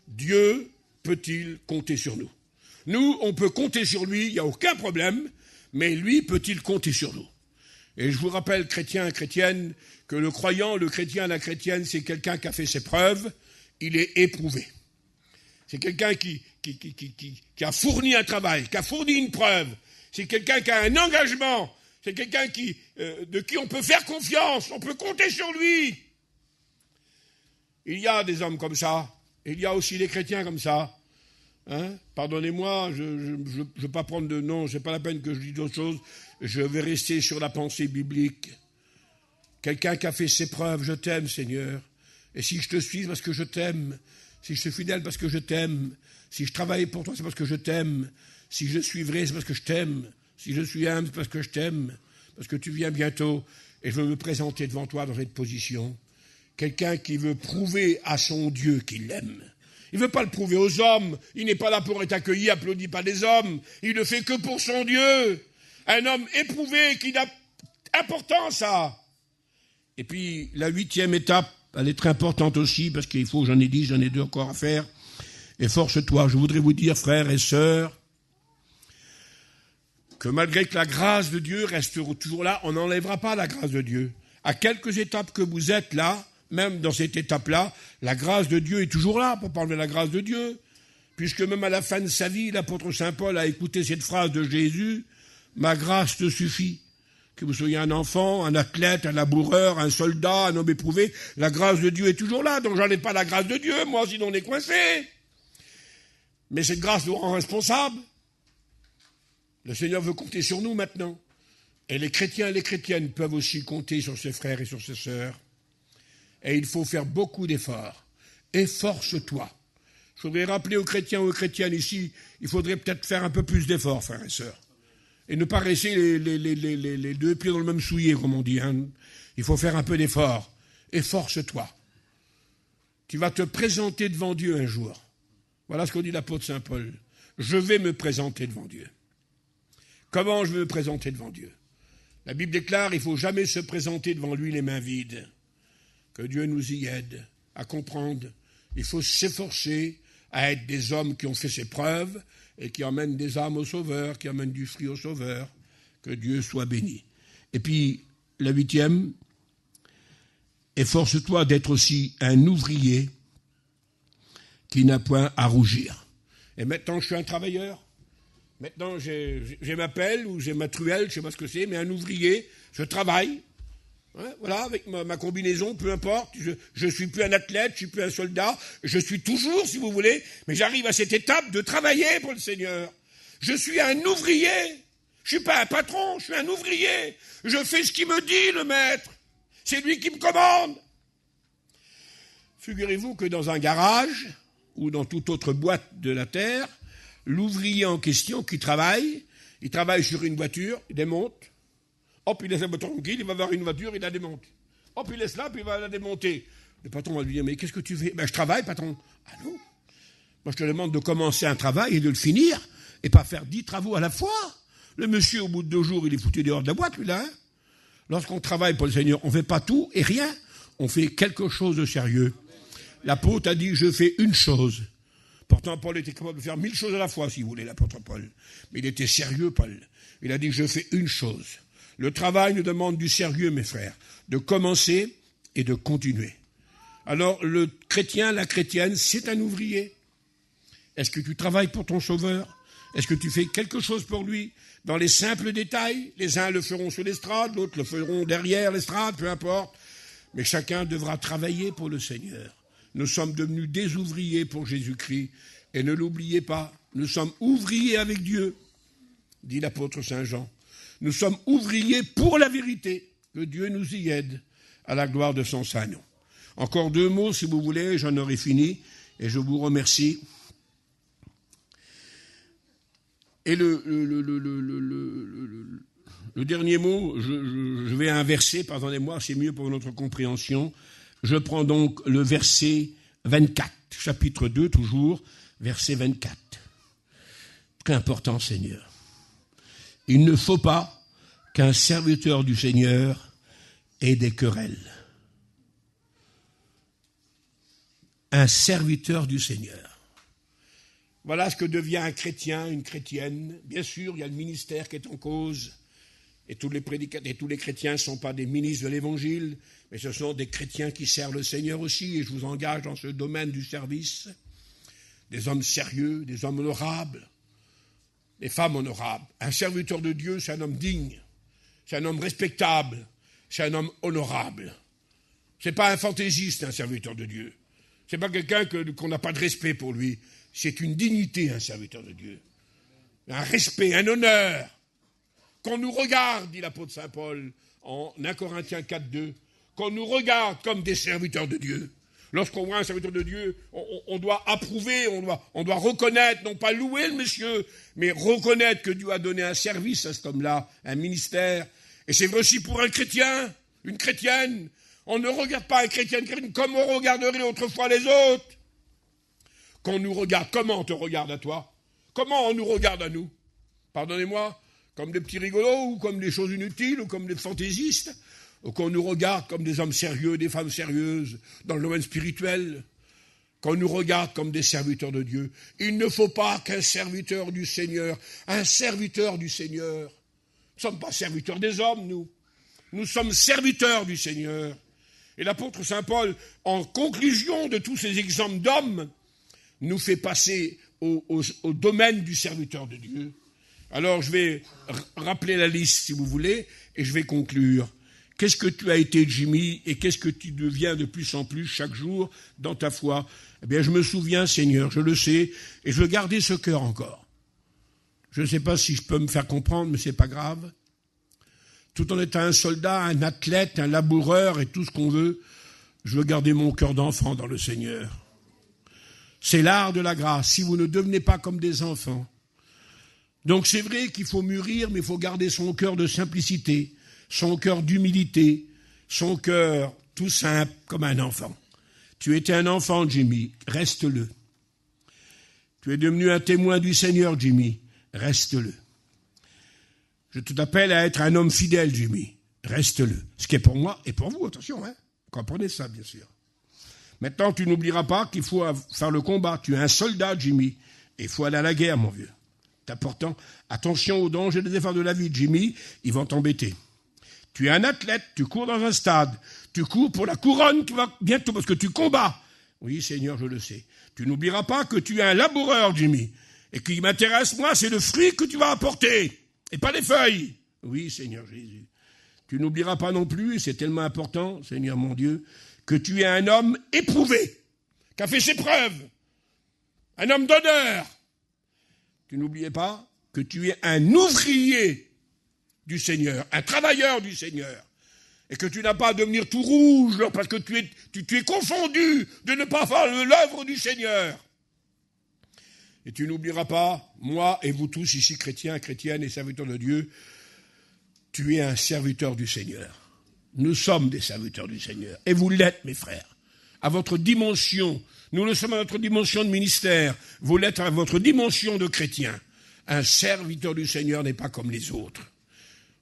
Dieu peut-il compter sur nous? Nous, on peut compter sur lui, il n'y a aucun problème, mais lui peut-il compter sur nous? Et je vous rappelle, chrétiens et chrétiennes, que le croyant, le chrétien, la chrétienne, c'est quelqu'un qui a fait ses preuves, il est éprouvé. C'est quelqu'un qui a fourni un travail, qui a fourni une preuve. C'est quelqu'un qui a un engagement. C'est quelqu'un de qui on peut faire confiance, on peut compter sur lui. Il y a des hommes comme ça, et il y a aussi des chrétiens comme ça. Hein? Pardonnez-moi, je ne veux pas prendre de nom, c'est pas la peine que je dise d'autres choses. Je vais rester sur la pensée biblique. Quelqu'un qui a fait ses preuves, je t'aime, Seigneur. Et si je te suis, c'est parce que je t'aime. Si je suis fidèle, parce que je t'aime. Si je travaille pour toi, c'est parce que je t'aime. Si je suis vrai, c'est parce que je t'aime. Si je suis humble, c'est parce que je t'aime. Parce que tu viens bientôt. Et je veux me présenter devant toi dans cette position. Quelqu'un qui veut prouver à son Dieu qu'il l'aime. Il ne veut pas le prouver aux hommes. Il n'est pas là pour être accueilli, applaudi par des hommes. Il ne fait que pour son Dieu. Un homme éprouvé qui n'a importance à. Et puis, la 8e étape, elle est très importante aussi, parce qu'il faut, j'en ai 2 encore à faire. Et force-toi, je voudrais vous dire, frères et sœurs, que malgré que la grâce de Dieu reste toujours là, on n'enlèvera pas la grâce de Dieu. À quelques étapes que vous êtes là, même dans cette étape-là, la grâce de Dieu est toujours là, pour pas enlever la grâce de Dieu. Puisque même à la fin de sa vie, l'apôtre Saint Paul a écouté cette phrase de Jésus, « Ma grâce te suffit ». Que vous soyez un enfant, un athlète, un laboureur, un soldat, un homme éprouvé, la grâce de Dieu est toujours là, donc j'en ai pas la grâce de Dieu, moi, sinon on est coincé. Mais cette grâce nous rend responsables. Le Seigneur veut compter sur nous maintenant. Et les chrétiens et les chrétiennes peuvent aussi compter sur ses frères et sur ses sœurs. Et il faut faire beaucoup d'efforts. Efforce-toi. Je voudrais rappeler aux chrétiens et aux chrétiennes ici, il faudrait peut-être faire un peu plus d'efforts, frères et sœurs. Et ne pas rester les 2 pieds dans le même soulier, comme on dit. Hein. Il faut faire un peu d'effort. Efforce-toi. Tu vas te présenter devant Dieu un jour. Voilà ce qu'on dit l'apôtre Saint Paul. Je vais me présenter devant Dieu. Comment je vais me présenter devant Dieu? La Bible déclare, il ne faut jamais se présenter devant lui les mains vides. Que Dieu nous y aide à comprendre. Il faut s'efforcer à être des hommes qui ont fait ses preuves et qui emmènent des âmes au Sauveur, qui emmènent du fruit au Sauveur. Que Dieu soit béni. Et puis, la 8e, efforce-toi d'être aussi un ouvrier qui n'a point à rougir. Et maintenant, je suis un travailleur. Maintenant, j'ai ma pelle ou j'ai ma truelle, je ne sais pas ce que c'est, mais un ouvrier, je travaille. Hein, voilà, avec ma combinaison, peu importe. Je ne suis plus un athlète, je ne suis plus un soldat. Je suis toujours, si vous voulez, mais j'arrive à cette étape de travailler pour le Seigneur. Je suis un ouvrier. Je ne suis pas un patron, je suis un ouvrier. Je fais ce qu'il me dit, le maître. C'est lui qui me commande. Figurez-vous que dans un garage ou dans toute autre boîte de la terre, l'ouvrier en question qui travaille, il travaille sur une voiture, il démonte. Hop, il laisse la voiture tranquille, il va voir une voiture, il la démonte. Hop, il laisse là, puis il va la démonter. Le patron va lui dire, mais qu'est-ce que tu fais? Ben, je travaille, patron. Ah non. Moi, je te demande de commencer un travail et de le finir, et pas faire 10 travaux à la fois. Le monsieur, au bout de 2 jours, il est foutu dehors de la boîte, lui, là. Hein. Lorsqu'on travaille pour le Seigneur, on ne fait pas tout et rien. On fait quelque chose de sérieux. L'apôtre a dit, je fais une chose. Pourtant, Paul était capable de faire 1000 choses à la fois, si vous voulez, l'apôtre Paul. Mais il était sérieux, Paul. Il a dit, je fais une chose. Le travail nous demande du sérieux, mes frères, de commencer et de continuer. Alors, le chrétien, la chrétienne, c'est un ouvrier. Est-ce que tu travailles pour ton Sauveur? Est-ce que tu fais quelque chose pour lui? Dans les simples détails, les uns le feront sur l'estrade, d'autres le feront derrière l'estrade, peu importe. Mais chacun devra travailler pour le Seigneur. Nous sommes devenus des ouvriers pour Jésus-Christ. Et ne l'oubliez pas, nous sommes ouvriers avec Dieu, dit l'apôtre Saint Jean. Nous sommes ouvriers pour la vérité. Que Dieu nous y aide à la gloire de son Saint nom. Encore 2 mots, si vous voulez, j'en aurai fini. Et je vous remercie. Et le dernier mot, je vais inverser, pardonnez-moi, c'est mieux pour notre compréhension. Je prends donc le verset 24, chapitre 2 toujours, verset 24. Très important, Seigneur. Il ne faut pas qu'un serviteur du Seigneur ait des querelles. Un serviteur du Seigneur. Voilà ce que devient un chrétien, une chrétienne. Bien sûr, il y a le ministère qui est en cause, et tous les prédicateurs et tous les chrétiens ne sont pas des ministres de l'Évangile, mais ce sont des chrétiens qui servent le Seigneur aussi, et je vous engage dans ce domaine du service. Des hommes sérieux, des hommes honorables, des femmes honorables. Un serviteur de Dieu, c'est un homme digne, c'est un homme respectable, c'est un homme honorable. Ce n'est pas un fantaisiste, un serviteur de Dieu. Ce n'est pas quelqu'un qu'on n'a pas de respect pour lui. C'est une dignité, un serviteur de Dieu. Un respect, un honneur. Qu'on nous regarde, dit l'apôtre Saint Paul en 1 Corinthiens 4:2, qu'on nous regarde comme des serviteurs de Dieu. Lorsqu'on voit un serviteur de Dieu, on doit approuver, on doit reconnaître, non pas louer le monsieur, mais reconnaître que Dieu a donné un service à cet homme-là, un ministère. Et c'est vrai aussi pour un chrétien, une chrétienne. On ne regarde pas un chrétien, une chrétienne comme on regarderait autrefois les autres. Qu'on nous regarde, comment on te regarde à toi? Comment on nous regarde à nous? Pardonnez-moi, comme des petits rigolos, ou comme des choses inutiles, ou comme des fantaisistes, ou qu'on nous regarde comme des hommes sérieux, des femmes sérieuses, dans le domaine spirituel, qu'on nous regarde comme des serviteurs de Dieu. Il ne faut pas qu'un serviteur du Seigneur, un serviteur du Seigneur, nous ne sommes pas serviteurs des hommes, nous sommes serviteurs du Seigneur. Et l'apôtre Saint Paul, en conclusion de tous ces exemples d'hommes, nous fait passer au domaine du serviteur de Dieu. Alors je vais rappeler la liste si vous voulez, et je vais conclure. Qu'est-ce que tu as été, Jimmy, et qu'est-ce que tu deviens de plus en plus chaque jour dans ta foi? Eh bien, je me souviens, Seigneur, je le sais, et je veux garder ce cœur encore. Je ne sais pas si je peux me faire comprendre, mais c'est pas grave. Tout en étant un soldat, un athlète, un laboureur et tout ce qu'on veut, je veux garder mon cœur d'enfant dans le Seigneur. C'est l'art de la grâce, si vous ne devenez pas comme des enfants. Donc c'est vrai qu'il faut mûrir, mais il faut garder son cœur de simplicité, son cœur d'humilité, son cœur tout simple comme un enfant. Tu étais un enfant, Jimmy, reste-le. Tu es devenu un témoin du Seigneur, Jimmy, reste-le. Je t'appelle à être un homme fidèle, Jimmy, reste-le. Ce qui est pour moi et pour vous, attention, hein. Comprenez ça, bien sûr. Maintenant, tu n'oublieras pas qu'il faut faire le combat. Tu es un soldat, Jimmy, et il faut aller à la guerre, mon vieux. C'est important. Attention aux dangers et des efforts de la vie, Jimmy, ils vont t'embêter. Tu es un athlète, tu cours dans un stade, tu cours pour la couronne qui va bientôt, parce que tu combats. Oui, Seigneur, je le sais. Tu n'oublieras pas que tu es un laboureur, Jimmy, et ce qui m'intéresse, moi, c'est le fruit que tu vas apporter, et pas les feuilles. Oui, Seigneur Jésus. Tu n'oublieras pas non plus, et c'est tellement important, Seigneur mon Dieu, que tu es un homme éprouvé, qui a fait ses preuves, un homme d'honneur. Tu n'oubliez pas que tu es un ouvrier du Seigneur, un travailleur du Seigneur, et que tu n'as pas à devenir tout rouge parce que tu es confondu de ne pas faire l'œuvre du Seigneur. Et tu n'oublieras pas, moi et vous tous ici, chrétiens, chrétiennes et serviteurs de Dieu, tu es un serviteur du Seigneur. Nous sommes des serviteurs du Seigneur. Et vous l'êtes, mes frères. À votre dimension, nous le sommes à notre dimension de ministère. Vous l'êtes à votre dimension de chrétien. Un serviteur du Seigneur n'est pas comme les autres.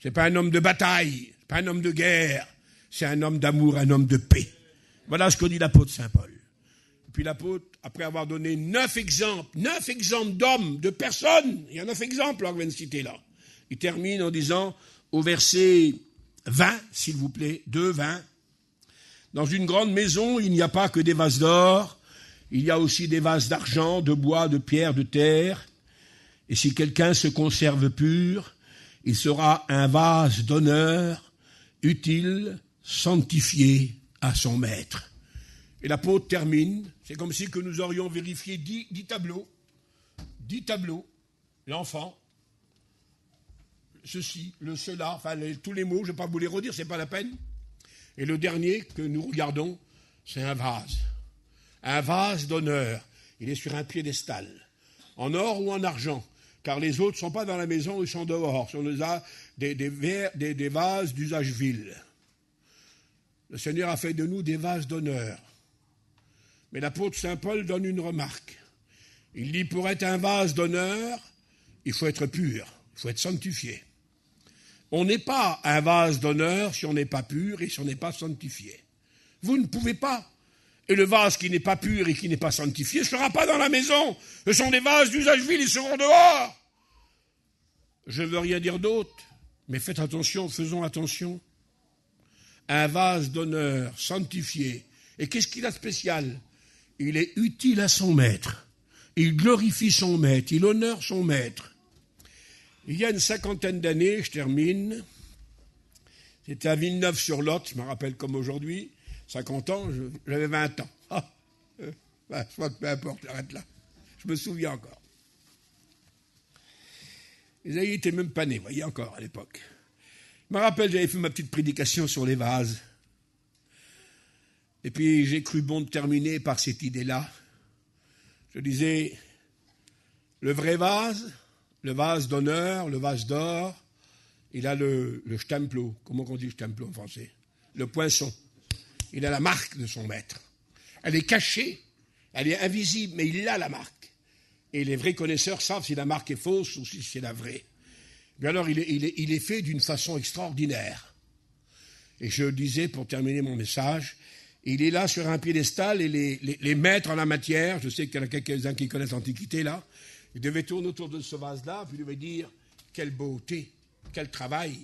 C'est pas un homme de bataille, c'est pas un homme de guerre. C'est un homme d'amour, un homme de paix. Voilà ce que dit l'apôtre Saint Paul. Et puis l'apôtre, après avoir donné 9 exemples d'hommes, de personnes, il y a 9 exemples là, que je viens de citer là. Il termine en disant, au verset 20, s'il vous plaît, 2, 20. Dans une grande maison, il n'y a pas que des vases d'or, il y a aussi des vases d'argent, de bois, de pierre, de terre. Et si quelqu'un se conserve pur, il sera un vase d'honneur, utile, sanctifié à son maître. Et l'apôtre termine, c'est comme si que nous aurions vérifié 10 tableaux. 10 tableaux, l'enfant, ceci, le cela, enfin tous les mots, je ne vais pas vous les redire, ce n'est pas la peine. Et le dernier que nous regardons, c'est un vase d'honneur. Il est sur un piédestal, en or ou en argent, car les autres ne sont pas dans la maison, ils sont dehors. On les a des vases d'usage vil. Le Seigneur a fait de nous des vases d'honneur. Mais l'apôtre Saint Paul donne une remarque. Il dit, pour être un vase d'honneur, il faut être pur, il faut être sanctifié. On n'est pas un vase d'honneur si on n'est pas pur et si on n'est pas sanctifié. Vous ne pouvez pas. Et le vase qui n'est pas pur et qui n'est pas sanctifié ne sera pas dans la maison. Ce sont des vases d'usage vil, ils seront dehors. Je ne veux rien dire d'autre, mais faites attention, faisons attention. Un vase d'honneur sanctifié. Et qu'est-ce qu'il a de spécial? Il est utile à son maître. Il glorifie son maître, il honore son maître. Il y a une 50aine d'années, je termine, c'était à Villeneuve-sur-Lot, je me rappelle comme aujourd'hui, 50 ans, j'avais 20 ans. Je crois que peu importe, j'arrête là. Je me souviens encore. Isaïe n'était même pas né, vous voyez, encore à l'époque. Je me rappelle, j'avais fait ma petite prédication sur les vases. Et puis j'ai cru bon de terminer par cette idée-là. Je disais, le vrai vase, le vase d'honneur, le vase d'or, il a le stemplo. Comment on dit stemplo en français? Le poinçon. Il a la marque de son maître. Elle est cachée, elle est invisible, mais il a la marque. Et les vrais connaisseurs savent si la marque est fausse ou si c'est la vraie. Mais alors, il est fait d'une façon extraordinaire. Et je disais, pour terminer mon message, il est là sur un piédestal et les maîtres en la matière, je sais qu'il y en a quelques-uns qui connaissent l'Antiquité là, ils devaient tourner autour de ce vase-là, puis ils devaient dire, quelle beauté, quel travail,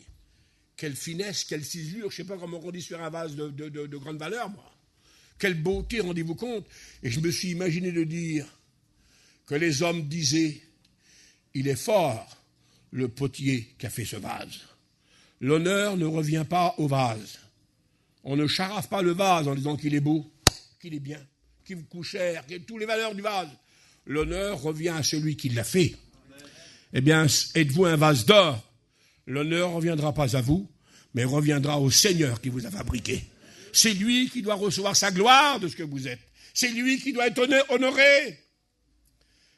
quelle finesse, quelle ciselure, je ne sais pas comment on dit sur un vase de grande valeur, moi. Quelle beauté, rendez-vous compte? Et je me suis imaginé de dire que les hommes disaient, il est fort, le potier qui a fait ce vase. L'honneur ne revient pas au vase. On ne charaffe pas le vase en disant qu'il est beau, qu'il est bien, qu'il vous coûte cher, qu'il a toutes les valeurs du vase. L'honneur revient à celui qui l'a fait. Eh bien, êtes-vous un vase d'or? L'honneur ne reviendra pas à vous, mais reviendra au Seigneur qui vous a fabriqué. C'est lui qui doit recevoir sa gloire de ce que vous êtes. C'est lui qui doit être honoré.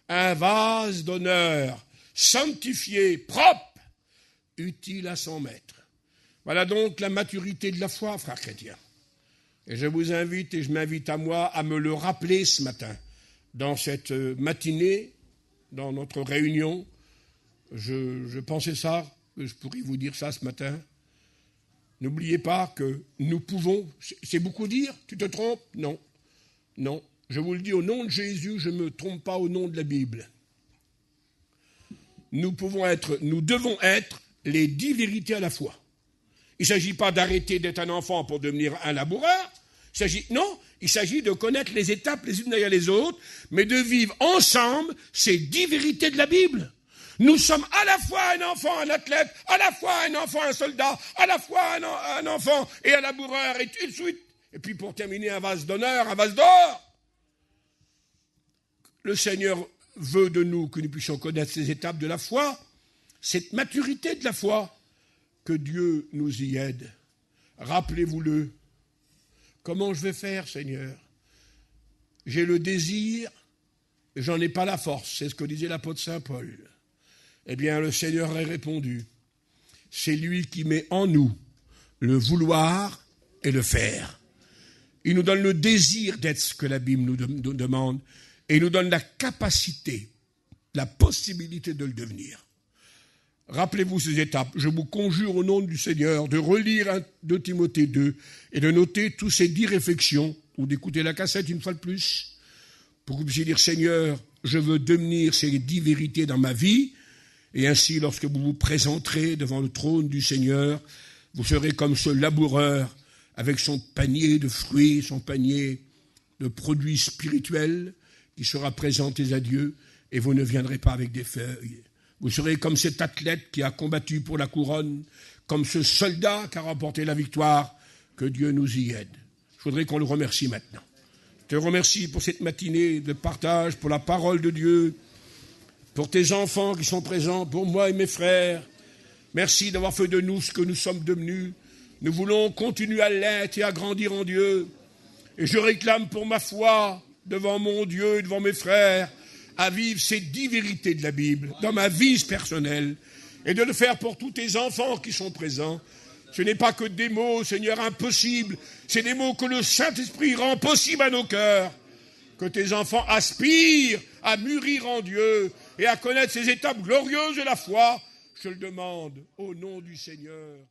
Un vase d'honneur, sanctifié, propre, utile à son maître. Voilà donc la maturité de la foi, frères chrétiens. Et je vous invite, et je m'invite à moi, à me le rappeler ce matin. Dans cette matinée, dans notre réunion, je pensais ça, que je pourrais vous dire ça ce matin. N'oubliez pas que nous pouvons, c'est beaucoup dire, tu te trompes? Non, non. Je vous le dis au nom de Jésus, je ne me trompe pas au nom de la Bible. Nous devons être les 10 vérités à la fois. Il ne s'agit pas d'arrêter d'être un enfant pour devenir un laboureur. Il s'agit de connaître les étapes les unes derrière les autres, mais de vivre ensemble ces 10 vérités de la Bible. Nous sommes à la fois un enfant, un athlète, à la fois un enfant, un soldat, à la fois un enfant et un laboureur, et tout de suite. Et puis pour terminer, un vase d'honneur, un vase d'or. Le Seigneur veut de nous que nous puissions connaître ces étapes de la foi, cette maturité de la foi. Que Dieu nous y aide. Rappelez-vous-le. Comment je vais faire, Seigneur? J'ai le désir, et j'en ai pas la force. C'est ce que disait l'apôtre Saint Paul. Eh bien, le Seigneur a répondu. C'est lui qui met en nous le vouloir et le faire. Il nous donne le désir d'être ce que la Bible nous demande, et il nous donne la capacité, la possibilité de le devenir. Rappelez-vous ces étapes. Je vous conjure au nom du Seigneur de relire 2 Timothée 2 et de noter tous ces 10 réflexions ou d'écouter la cassette une fois de plus pour que vous puissiez dire, Seigneur, je veux devenir ces 10 vérités dans ma vie et ainsi, lorsque vous vous présenterez devant le trône du Seigneur, vous serez comme ce laboureur avec son panier de fruits, son panier de produits spirituels qui sera présenté à Dieu et vous ne viendrez pas avec des feuilles. Vous serez comme cet athlète qui a combattu pour la couronne, comme ce soldat qui a remporté la victoire. Que Dieu nous y aide. Je voudrais qu'on le remercie maintenant. Je te remercie pour cette matinée de partage, pour la parole de Dieu, pour tes enfants qui sont présents, pour moi et mes frères. Merci d'avoir fait de nous ce que nous sommes devenus. Nous voulons continuer à l'être et à grandir en Dieu. Et je réclame pour ma foi, devant mon Dieu et devant mes frères, à vivre ces 10 vérités de la Bible dans ma vie personnelle et de le faire pour tous tes enfants qui sont présents. Ce n'est pas que des mots, Seigneur, impossibles. C'est des mots que le Saint-Esprit rend possibles à nos cœurs. Que tes enfants aspirent à mûrir en Dieu et à connaître ces étapes glorieuses de la foi Je le demande au nom du Seigneur.